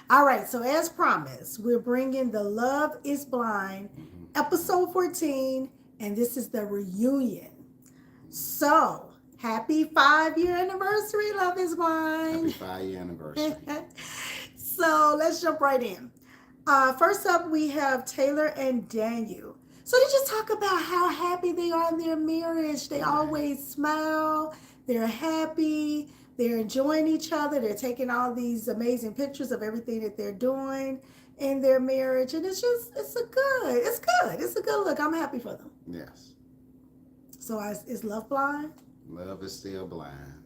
All right, so as promised, we're bringing the Love is Blind, episode 14, and this is the reunion. So, happy 5 year anniversary, Love is Happy Blind. 5 year anniversary. So, let's jump right in. First up, we have Taylor and Daniel. So, they just talk about how happy they are in their marriage. They Right. always smile, they're happy, they're enjoying each other, they're taking all these amazing pictures of everything that they're doing in their marriage. And it's a good look. I'm happy for them. Yes. So, is Love Blind? Love is still blind.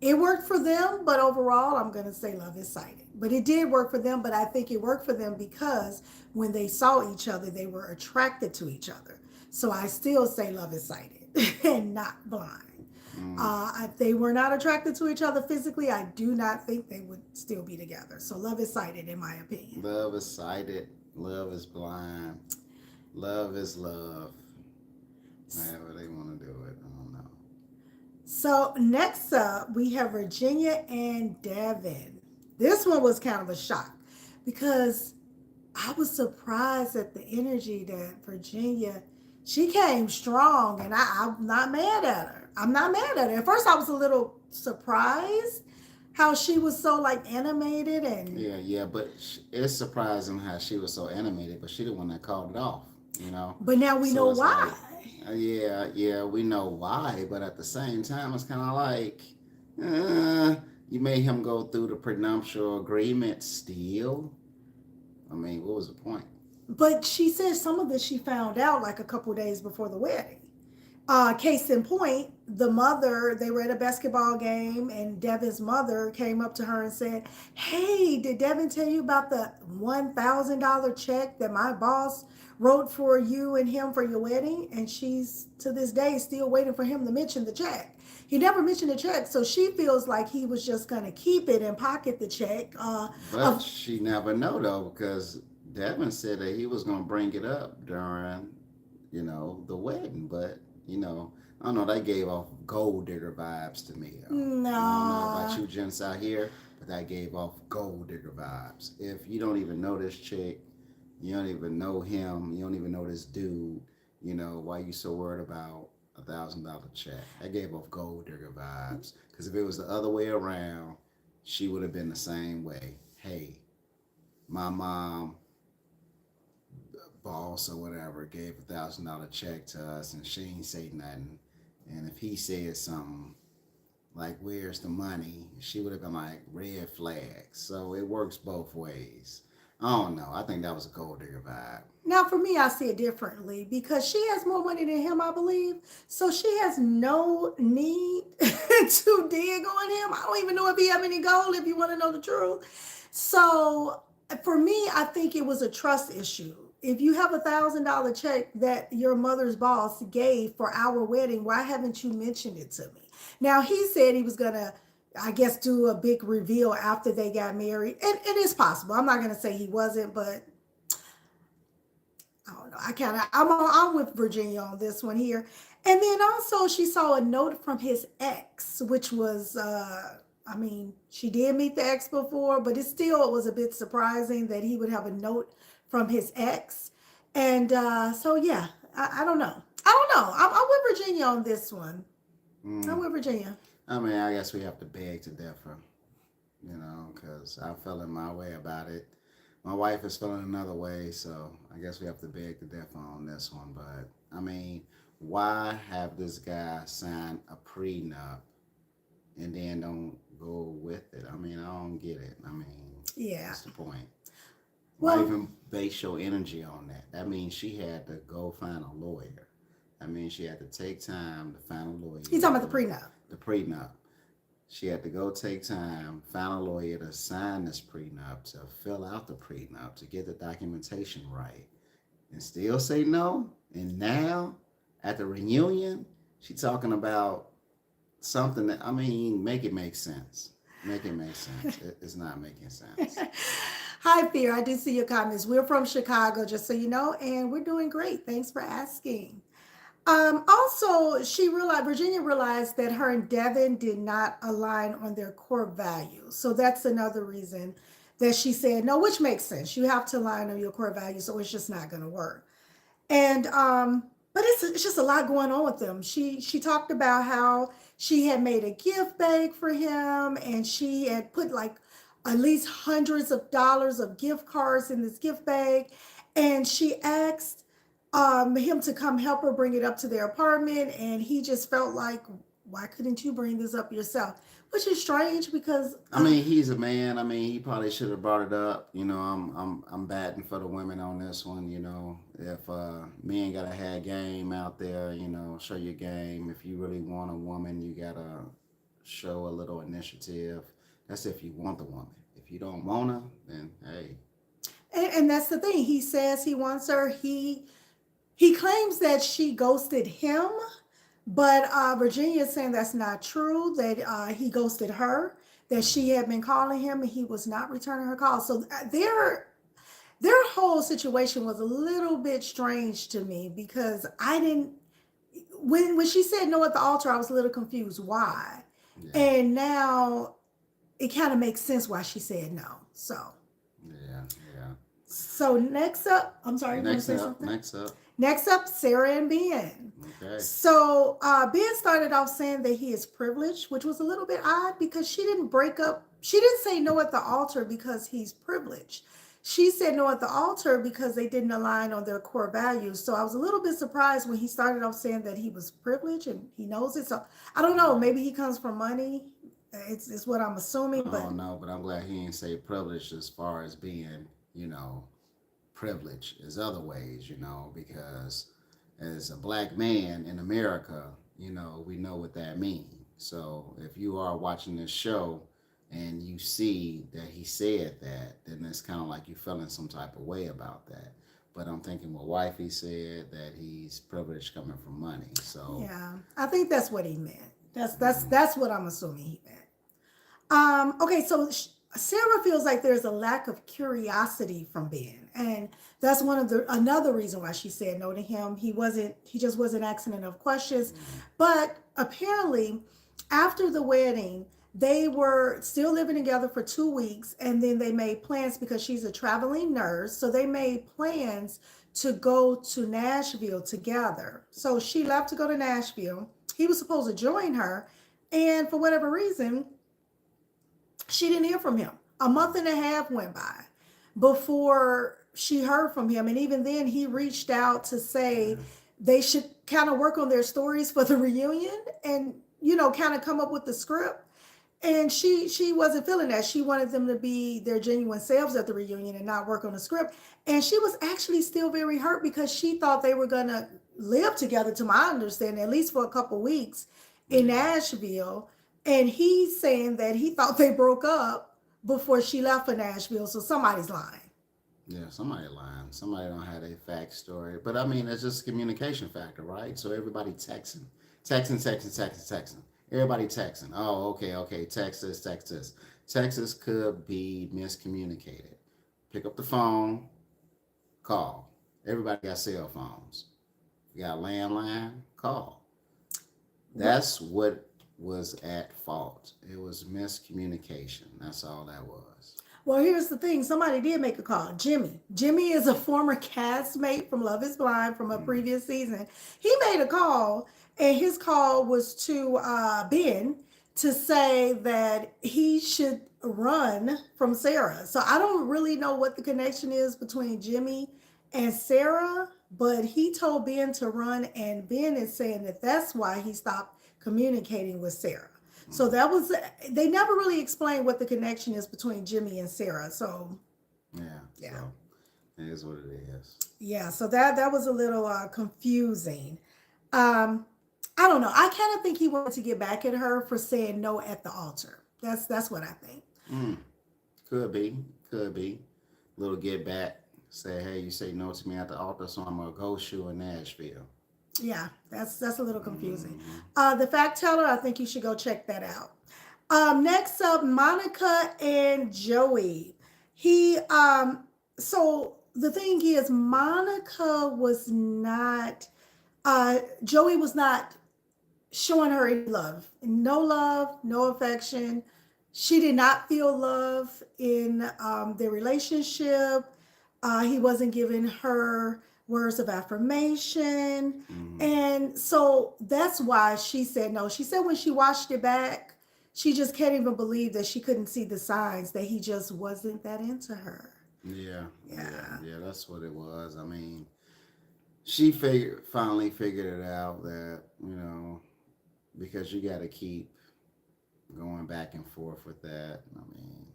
It worked for them, but overall, I'm going to say Love is sighted. But it did work for them, but I think it worked for them because when they saw each other, they were attracted to each other. So I still say Love is sighted and not blind. Mm. If they were not attracted to each other physically, I do not think they would still be together. So Love is sighted, in my opinion. Love is sighted. Love is blind. Love is love. However they want to do it. I don't know. So next up, we have Virginia and Devin. This one was kind of a shock because I was surprised at the energy that Virginia, she came strong, and I'm not mad at her. I'm not mad at her. At first, I was a little surprised how she was so like animated and. Yeah, yeah, but it's surprising how she was so animated, but she the one that called it off, you know? But now we So know it's why. like, yeah, yeah, we know why, but at the same time, it's kind of like, you made him go through the prenuptial agreement still. I mean, what was the point? But she said some of this she found out like a couple days before the wedding. Case in point, the mother, they were at a basketball game, and Devin's mother came up to her and said, "Hey, did Devin tell you about the $1,000 check that my boss wrote for you and him for your wedding?" And she's to this day still waiting for him to mention the check. He never mentioned the check, so she feels like he was just going to keep it and pocket the check. But she never know though, because Devin said that he was gonna bring it up during, the wedding. But I don't know. They gave off gold digger vibes to me. Though. I don't know about Nah. you gents out here, but that gave off gold digger vibes. If you don't even know this chick, you don't even know him, you don't even know this dude. Why you so worried about $1,000 check? That gave off gold digger vibes. Because if it was the other way around, she would have been the same way. Hey, my mom, boss or whatever, gave $1,000 check to us, and she ain't say nothing. And if he said something like, "Where's the money?" she would have been like, "Red flag." So it works both ways. I don't know. I think that was a gold digger vibe. Now, for me, I see it differently because she has more money than him, I believe. So she has no need to dig on him. I don't even know if he have any gold, if you want to know the truth. So for me, I think it was a trust issue. If you have $1,000 check that your mother's boss gave for our wedding, why haven't you mentioned it to me? Now, he said he was going to, I guess, do a big reveal after they got married. And it is possible. I'm not going to say he wasn't, but I don't know. I'm with Virginia on this one here. And then also she saw a note from his ex, which was I mean, she did meet the ex before, but it was a bit surprising that he would have a note from his ex. And so yeah, I don't know. I don't know. I'm with Virginia on this one. I'm Mm. with Virginia. I mean, I guess we have to beg to differ, because I felt in my way about it. My wife is feeling another way, so I guess we have to beg to differ on this one. But I mean, why have this guy sign a prenup and then don't go with it? I mean, I don't get it. I mean, Yeah. what's the point? Why Well, even base your energy on that? That means she had to go find a lawyer. I mean, she had to take time to find a lawyer he's to talking about do the prenup. the prenup. She had to go take time, find a lawyer to sign this prenup, to fill out the prenup, to get the documentation right, and still say no. And now, at the reunion, she talking about something that, I mean, make it make sense. Make it make sense. It's not making sense. Hi, Fear. I do see your comments. We're from Chicago, just so you know, and we're doing great. Thanks for asking. Also, Virginia realized that her and Devin did not align on their core values. So that's another reason that she said no, which makes sense. You have to align on your core values, or it's just not going to work. And but it's just a lot going on with them. She talked about how she had made a gift bag for him, and she had put like at least hundreds of dollars of gift cards in this gift bag, and she asked him to come help her bring it up to their apartment, and he just felt like, why couldn't you bring this up yourself? Which is strange because I mean, he's a man. I mean, he probably should have brought it up. You know, I'm batting for the women on this one. You know, if men gotta have game out there, you know, show your game. If you really want a woman, you gotta show a little initiative. That's if you want the woman. If you don't want her, then hey, and that's the thing. He says he wants her. He claims that she ghosted him, but Virginia is saying that's not true, that he ghosted her, that she had been calling him and he was not returning her calls. So their whole situation was a little bit strange to me because I didn't when she said no at the altar, I was a little confused why. yeah, And now it kind of makes sense why she said no. yeah, yeah. So next up, I'm sorry, you want to Next say up, something? next up. Next up, Sarah and Ben. Okay. So Ben started off saying that he is privileged, which was a little bit odd because she didn't break up. She didn't say no at the altar because he's privileged. She said no at the altar because they didn't align on their core values. So I was a little bit surprised when he started off saying that he was privileged and he knows it. So I don't know. Maybe he comes from money. It's what I'm assuming, I but don't know, but I'm glad he didn't say privileged as far as being, you know, privilege as other ways, you know, because as a black man in America, you know, we know what that means. So if you are watching this show and you see that he said that, then it's kind of like you feeling some type of way about that. But I'm thinking what wifey said that he's privileged coming from money. So yeah, I think that's what he meant. mm, That's what I'm assuming he meant. Okay, so Sarah feels like there's a lack of curiosity from Ben, and that's one of the another reason why she said no to him. He just wasn't asking enough questions. mm, But apparently, after the wedding, they were still living together for 2 weeks, and then they made plans because she's a traveling nurse. So they made plans to go to Nashville together. So she left to go to Nashville. He was supposed to join her, and for whatever reason she didn't hear from him. A month and a half went by before she heard from him. And even then, he reached out to say yeah, they should kind of work on their stories for the reunion and, kind of come up with the script. And she wasn't feeling that. She wanted them to be their genuine selves at the reunion and not work on the script. And she was actually still very hurt because she thought they were going to live together, to my understanding, at least for a couple weeks in yeah. Nashville. And he's saying that he thought they broke up before she left for Nashville. So somebody's lying. Yeah, somebody lying. Somebody don't have a fact story. But I mean, it's just a communication factor, right? So everybody texting. Everybody texting. Oh, okay, okay. Text this, text this. Texas could be miscommunicated. Pick up the phone, call. Everybody got cell phones. You got a landline, call. That's what was at fault. It was miscommunication. That's all that was. Well, here's the thing. Somebody did make a call. Jimmy. Jimmy is a former castmate from Love is Blind from a Mm, previous season. He made a call, and his call was to Ben to say that he should run from Sarah. So I don't really know what the connection is between Jimmy and Sarah, but he told Ben to run, and Ben is saying that that's why he stopped communicating with Sarah. So mm. that was they never really explained what the connection is between Jimmy and Sarah. So Yeah, yeah. so it is what it is. Yeah, so that was a little confusing. Um I don't know. I kind of think he wanted to get back at her for saying no at the altar. That's what I think. Mm, could be, could be. Little get back. Say, hey, you say no to me at the altar, so I'm gonna ghost you in Nashville. Yeah, that's a little confusing. Hmm. The fact teller, I think you should go check that out. Next up, Monica and Joey. He so the thing is, Monica was not Joey was not showing her any love, no affection. She did not feel love in their relationship. He wasn't giving her words of affirmation. Mm-hmm. And so that's why she said no. She said when she watched it back, she just can't even believe that she couldn't see the signs that he just wasn't that into her. Yeah, yeah, Yeah. yeah. That's what it was. I mean, finally figured it out that because you got to keep going back and forth with that. I mean,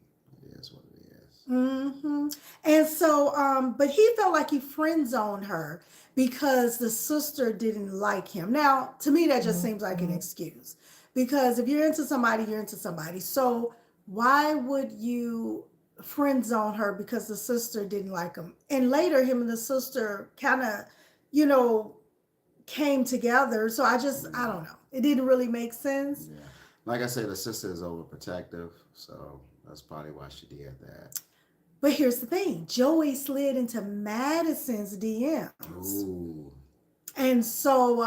it is what it is. And so, but he felt like he friend zoned her because the sister didn't like him. Now, to me, that just seems like an excuse. Because if you're into somebody, you're into somebody. So why would you friend zone her because the sister didn't like him? And later, him and the sister kind of, you know, came together. So I Yeah, don't know. It didn't really make sense. yeah. Like I said, the sister is overprotective, so that's probably why she did that. But here's the thing, Joey slid into Madison's DMs. Ooh, And so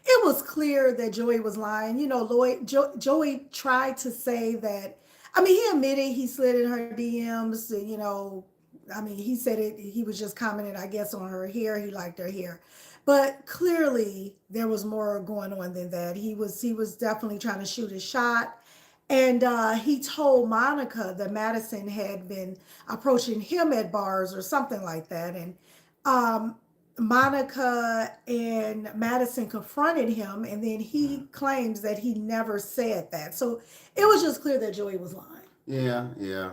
it was clear that Joey was lying. You know, Joey tried to say that. I mean, he admitted he slid in her DMs. You know, I mean, he said it. He was just commenting, I guess, on her hair. He liked her hair, but clearly there was more going on than that. He was definitely trying to shoot a shot. And he told Monica that Madison had been approaching him at bars or something like that. And um, Monica and Madison confronted him, and then he claims that he never said that. So it was just clear that Joey was lying. yeah, yeah.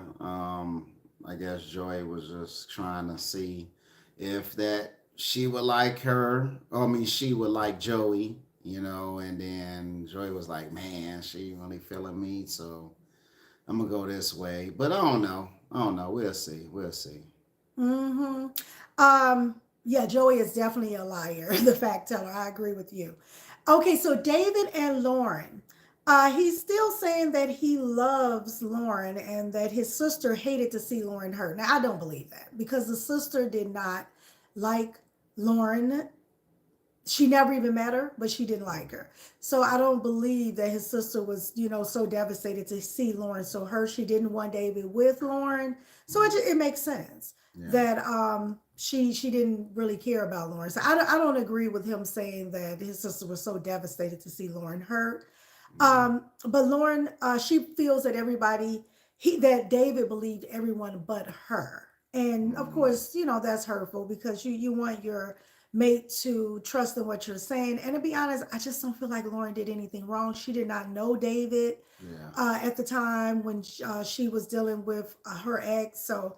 I guess Joy was just trying to see if that she would like her. I mean, she would like Joey, and then Joy was like, "Man, she really feeling me, so I'm gonna go this way." But I don't know. I don't know. We'll see. We'll see. Hmm yeah, Joey is definitely a liar, the fact teller. I agree with you. Okay, so David and Lauren. He's still saying that he loves Lauren and that his sister hated to see Lauren hurt. Now, I don't believe that because the sister did not like Lauren. She never even met her, but she didn't like her. So I don't believe that his sister was, so devastated to see Lauren so hurt. She didn't want David with Lauren. So it makes sense Yeah. that she didn't really care about Lauren. So I don't agree with him saying that his sister was so devastated to see Lauren hurt. Hmm. But Lauren, she feels that that David believed everyone but her. And of Hmm. course, that's hurtful because you want your mate to trust in what you're saying. And to be honest, I just don't feel like Lauren did anything wrong. She did not know David Yeah. at the time when she was dealing with her ex. So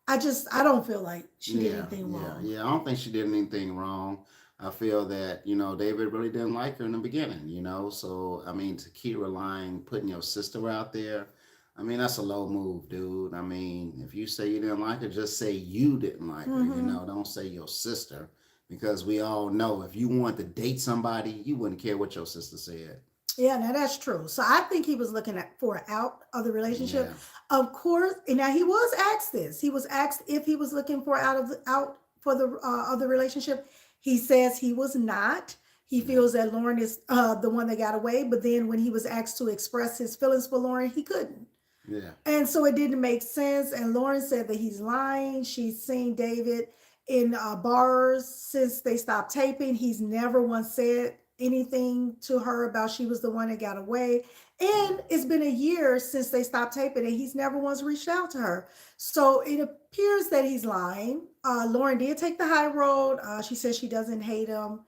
I don't feel like she did Yeah. anything Yeah. wrong. Yeah. I don't think she did anything wrong. I feel that, David really didn't like her in the beginning. So, I mean, to keep relying, putting your sister out there, I mean, that's a low move, dude. I mean, if you say you didn't like her, just say you didn't like her, Hmm Don't say your sister. Because we all know if you want to date somebody, you wouldn't care what your sister said. Yeah, now that's true. So I think he was looking for out of the relationship. Yeah. Of course, and now he was asked this. He was asked if he was looking for out for the of the relationship. He says he was not. He Yeah. feels that Lauren is the one that got away. But then when he was asked to express his feelings for Lauren, he couldn't. Yeah. And so it didn't make sense. And Lauren said that he's lying. She's seen David in bars since they stopped taping. He's never once said anything to her about she was the one that got away. And it's been a year since they stopped taping, and he's never once reached out to her. So it appears that he's lying. Lauren did take the high road. She says she doesn't hate him.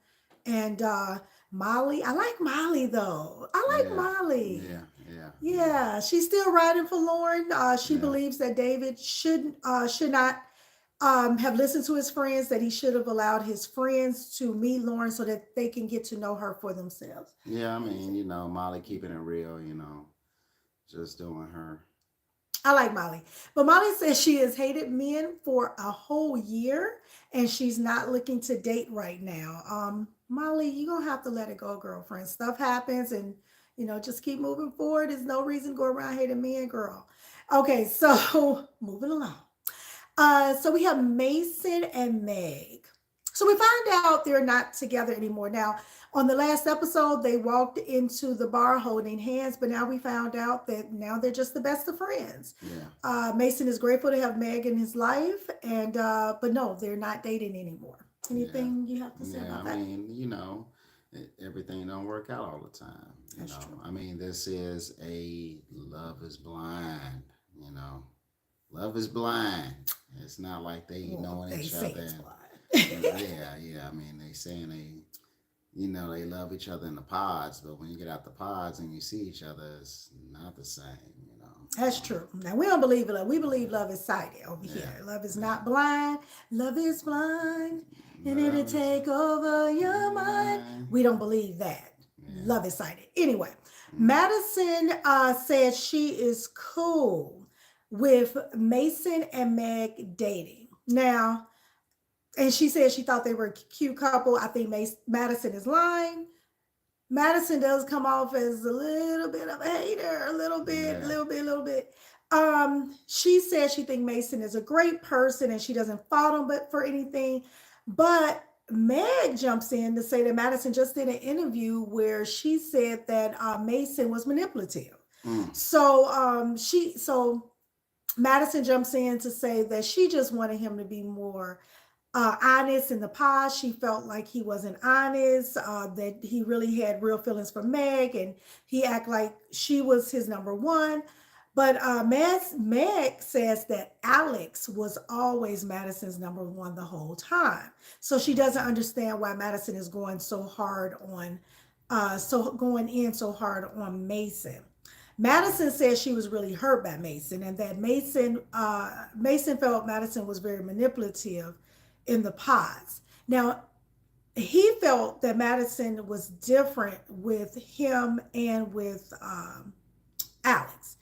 And Molly, I like Molly though. I like Yeah. Molly. Yeah. Yeah. Yeah. Yeah, she's still riding for Lauren. She Yeah. believes that David should not have listened to his friends. That he should have allowed his friends to meet Lauren so that they can get to know her for themselves. Yeah. I mean, Molly keeping it real, just doing her. I like Molly, but Molly says she has hated men for a whole year and she's not looking to date right now. Molly, you're gonna have to let it go, girlfriend. Stuff happens, and just keep moving forward. There's no reason to go around hating men, girl. Okay, so moving along. So we have Mason and Meg. So we find out they're not together anymore. Now, on the last episode, they walked into the bar holding hands, but now we found out that now they're just the best of friends. Yeah. Mason is grateful to have Meg in his life, and but no, they're not dating anymore. Anything you have to say Yeah. about I that? mean, everything don't work out all the time. That's true. I mean, this is a Love is Blind. You know, love is blind. It's not like they Well, knowing they each say other. it's And, blind. yeah. I mean, they saying they love each other in the pods, but when you get out the pods and you see each other, it's not the same. That's true. Now we don't believe love. We believe love is sighted over Yeah. here. Love is not blind. Love is blind, and it'll Love is take over your mind. blind. We don't believe that. Yeah. Love is sighted. Anyway, Mm. Madison said she is cool with Mason and Meg dating now, and she said she thought they were a cute couple. I think Madison is lying. Madison does come off as a little bit of a hater, a little bit, Yeah. little bit. She says she thinks Mason is a great person and she doesn't fault him but for anything. But Meg jumps in to say that Madison just did an interview where she said that Mason was manipulative. Mm. So Madison jumps in to say that she just wanted him to be more honest in the past. She felt like he wasn't honest, that he really had real feelings for Meg, and he acted like she was his number one. But Meg says that Alex was always Madison's number one the whole time. So she doesn't understand why Madison is going so hard on, going in so hard on Mason. Madison said she was really hurt by Mason, and that Mason felt Madison was very manipulative in the pods. Now, he felt that Madison was different with him and with Alex.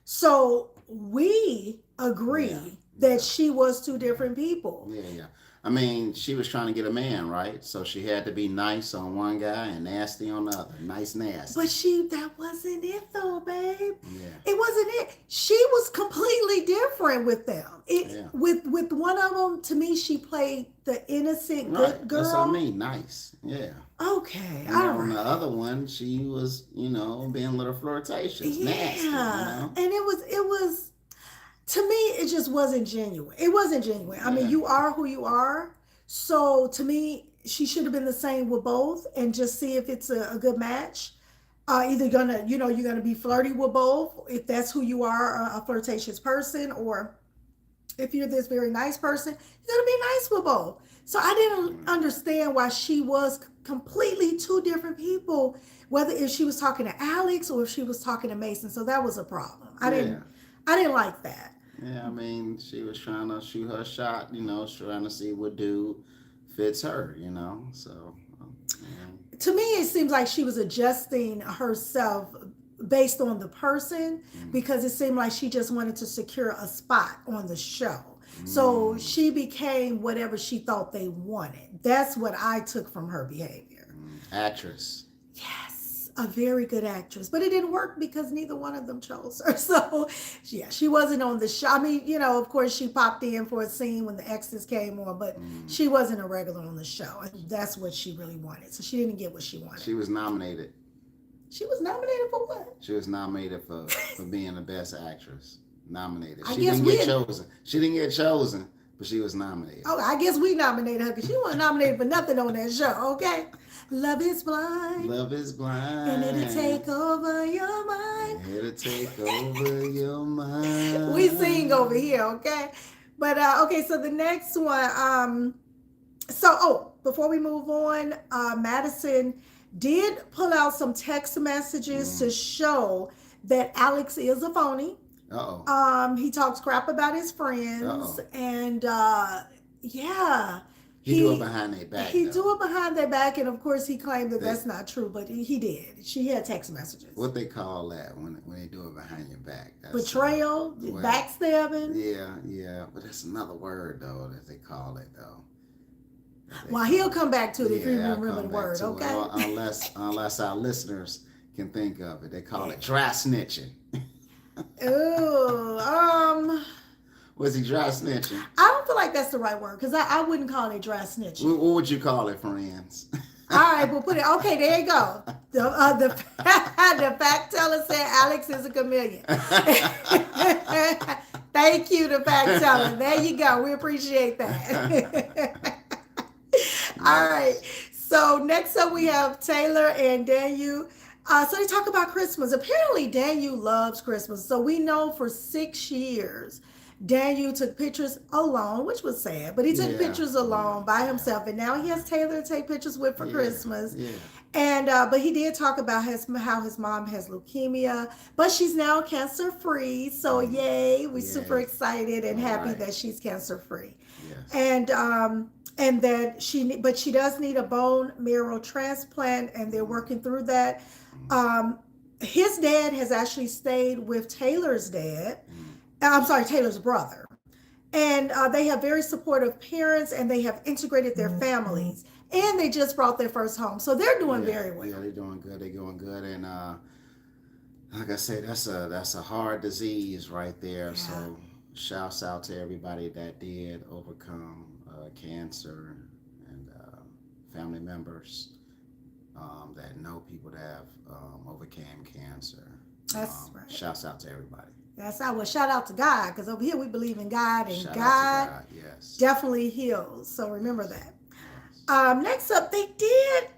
So we agree Yeah. that she was two different people. Yeah. I mean, she was trying to get a man, right? So she had to be nice on one guy and nasty on the other. Nice, nasty. But that wasn't it though, babe. Yeah. It wasn't it. She was completely different with them. Yeah. With one of them, to me, she played the innocent Right. good girl. That's what I mean. Nice. Yeah. Okay, And all on the right. other one, she was, being a little flirtatious, nasty, Yeah, and it was to me, it just wasn't genuine. It wasn't genuine. I mean, Yeah. you are who you are. So to me, she should have been the same with both and just see if it's a good match. Either you're gonna be flirty with both if that's who you are, a flirtatious person, or if you're this very nice person, you're gonna be nice with both. So I didn't understand why she was completely two different people, whether if she was talking to Alex or if she was talking to Mason. So that was a problem. I didn't like that. Yeah, I mean, she was trying to shoot her shot, trying to see what dude fits her, So, To me, it seems like she was adjusting herself based on the person because it seemed like she just wanted to secure a spot on the show. So she became whatever she thought they wanted. That's what I took from her behavior. Actress. Yes, a very good actress, but it didn't work because neither one of them chose her. So, yeah, she wasn't on the show. I mean, of course, she popped in for a scene when the exes came on, but she wasn't a regular on the show. And that's what she really wanted. So she didn't get what she wanted. She was nominated. She was nominated for what? She was nominated for being the best actress. Nominated. I She guess didn't we get had- chosen. She didn't get chosen, but she was nominated. Oh, I guess we nominated her because she wasn't nominated for nothing on that show, okay? Love is blind. Love is blind. And it'll take over your mind. It'll take over your mind. We sing over here, okay? But okay, so the next one, before we move on, Madison did pull out some text messages to show that Alex is a phony. Uh-oh. He talks crap about his friends, Uh-oh. and yeah, He do it behind their back. he though. do it behind their back, and of course he claimed that that's not true, but he did. She had text messages. What they call that when they do it behind your back? That's, Betrayal, well, backstabbing. Yeah, but that's another word though that they call it though. Well, he'll come back to it if you I'll remember come the back word, to it. okay? Well, unless our listeners can think of it, they call it dry snitching. Ooh, Was he dry snitching? I don't feel like that's the right word because I wouldn't call it dry snitching. What would you call it, friends? All right, we'll put it. Okay, there you go. The the fact teller said Alex is a chameleon. Thank you, the fact teller. There you go. We appreciate that. All right. So next up, we have Taylor and Daniel. So they talk about Christmas. Apparently, Daniel loves Christmas. So we know for 6 years, Daniel took pictures alone, which was sad, but he took pictures alone by himself. And now he has Taylor to take pictures with for Christmas. Yeah. And but he did talk about how his mom has leukemia, but she's now cancer free. So yay, we're super excited and happy that she's cancer free. Yes. And that she does need a bone marrow transplant, and they're working through that. His dad has actually stayed with Taylor's dad. I'm sorry, Taylor's brother. And they have very supportive parents, and they have integrated their families. And they just brought their first home. So they're doing very well. Yeah, they're doing good. They're doing good. And like I said, that's a hard disease right there. Yeah. So shouts out to everybody that did overcome cancer, and family members that know people that have overcame cancer. That's right. Shouts out to everybody. That's how. Well, shout out to God, because over here we believe in God, and Shout God, out to God. Yes. definitely heals. So remember that. Yes. Next up, they did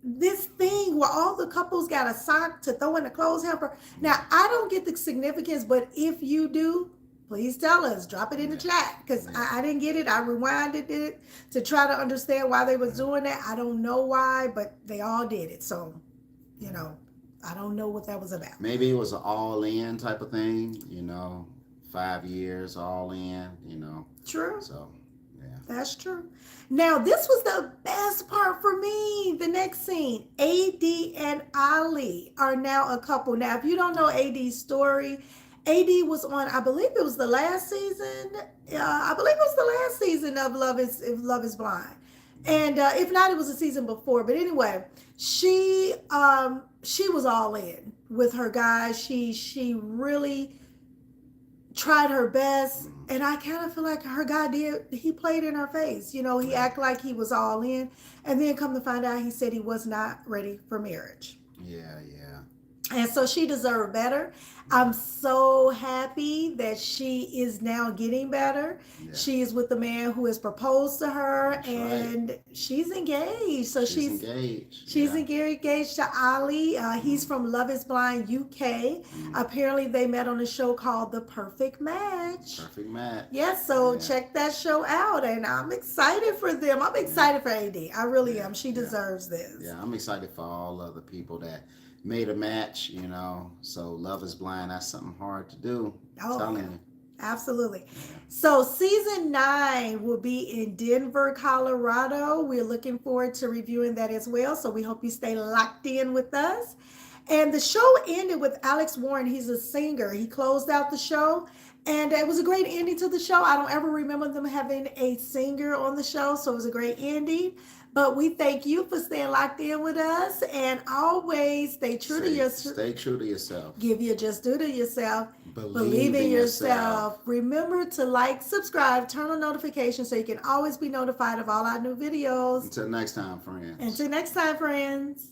this thing where all the couples got a sock to throw in the clothes hamper. Now, I don't get the significance, but if you do, please tell us. Drop it in the chat, because I didn't get it. I rewinded it to try to understand why they was doing that. I don't know why, but they all did it. So, I don't know what that was about. Maybe it was an all-in type of thing, 5 years all in, True. So, yeah. That's true. Now, this was the best part for me. The next scene, AD and Ali are now a couple. Now, if you don't know AD's story, AD was on, I believe it was the last season. I believe it was the last season of Love is Blind. And if not, it was a season before. But anyway, she was all in with her guys. She really tried her best, and I kind of feel like her guy he played in her face. He acted like he was all in, and then come to find out, he said he was not ready for marriage. Yeah. And so she deserved better. I'm so happy that she is now getting better. Yeah. She is with the man who has proposed to her. That's and right. She's engaged. So she's engaged. She's engaged to Ali. He's from Love is Blind UK. Apparently they met on a show called The Perfect Match. Perfect Match. Yes, so check that show out. And I'm excited for them. I'm excited for AD. I really am. She deserves this. Yeah, I'm excited for all of the people that made a match, so Love is Blind, that's something hard to do. Oh, telling you. Absolutely. So season 9 will be in Denver, Colorado. We're looking forward to reviewing that as well. So we hope you stay locked in with us. And the show ended with Alex Warren. He's a singer. He closed out the show. And it was a great ending to the show. I don't ever remember them having a singer on the show. So it was a great ending. But we thank you for staying locked in with us, and always stay true to yourself. Stay true to yourself. Give your just due to yourself. Believe in yourself. Remember to like, subscribe, turn on notifications so you can always be notified of all our new videos. Until next time, friends. Until next time, friends.